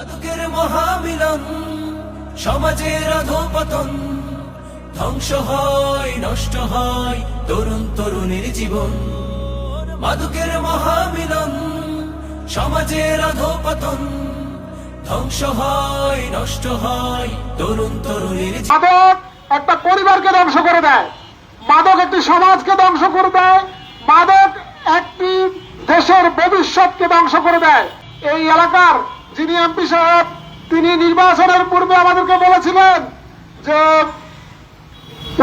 মাদকের মহামিলন, সমাজের অধঃপতন, ধ্বংস হয় নষ্ট হয় তরুণ তরুণীর জীবন। মাদকের মহামিলন, সমাজের অধঃপতন, ধ্বংস হয় নষ্ট হয় তরুণ তরুণীর জীবন। মাদক একটা পরিবারকে ধ্বংস করে দেয়, মাদক একটি সমাজকে ধ্বংস করে দেয়, মাদক একটি দেশের ভবিষ্যৎকে ধ্বংস করে দেয়। এই এলাকার যিনি এমপি সাহেব, তিনি নির্বাচনের পূর্বে আমাদেরকে বলেছিলেন যে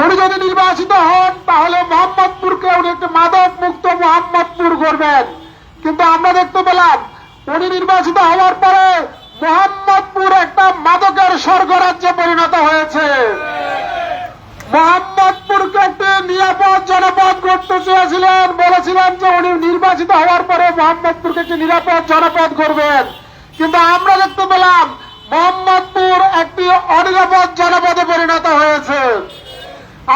উনি যদি নির্বাচিত হন তাহলে মোহাম্মদপুরকে উনি একটি মাদক মুক্ত মোহাম্মদপুর করবেন। কিন্তু আমরা দেখতে পেলাম উনি নির্বাচিত হওয়ার পরে মোহাম্মদপুর একটা মাদকের স্বর্গরাজ্যে পরিণত হয়েছে। মোহাম্মদপুরকে একটি নিরাপদ জনপদ করতে চেয়েছিলেন, বলেছিলেন যে উনি নির্বাচিত হওয়ার পরে মোহাম্মদপুরকে একটি নিরাপদ জনপদ করবেন। কিন্তু আমরা দেখতে পেলাম মোহাম্মদপুর একটি অনিরাপদ জনপদে পরিণত হয়েছে।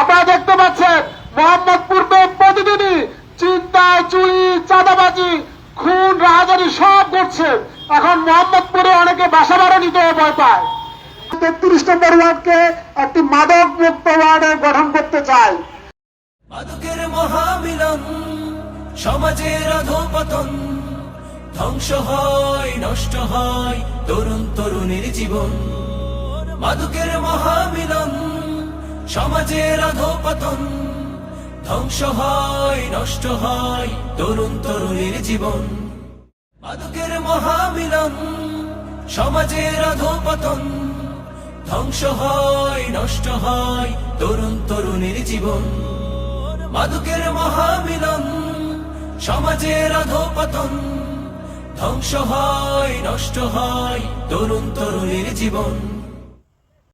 আপনারা দেখতে পাচ্ছেন মোহাম্মদপুরকে প্রতিদিনই চিন্তা, চুরি, চাঁদাবাজি, খুন, রাহাজানি সব করছে। এখন মোহাম্মদপুরে অনেকে বাসা ভাড়া নিতেও ভয় পায়। 33 নম্বর ওয়ার্ডকে একটি মাদক মুক্ত ওয়ার্ডে গঠন করতে চাই। মাদকের মহামিলন, সমাজের অধঃপতন, ধ্বংস হয় নষ্ট হয় তরুণ তরুণীর জীবন। মাদকের মহামিলন, সমাজের অধঃপতন, ধ্বংস হয় নষ্ট হয় তরুণ তরুণীর জীবন। মাদকের মহামিলন, সমাজের অধঃপতন, ধ্বংস হয় নষ্ট হয় তরুণ তরুণীর জীবন। মাদকের মহামিলন, সমাজের অধঃপতন, ধ্বংস হয় নষ্ট হয় তরুণ তরুণীর জীবন।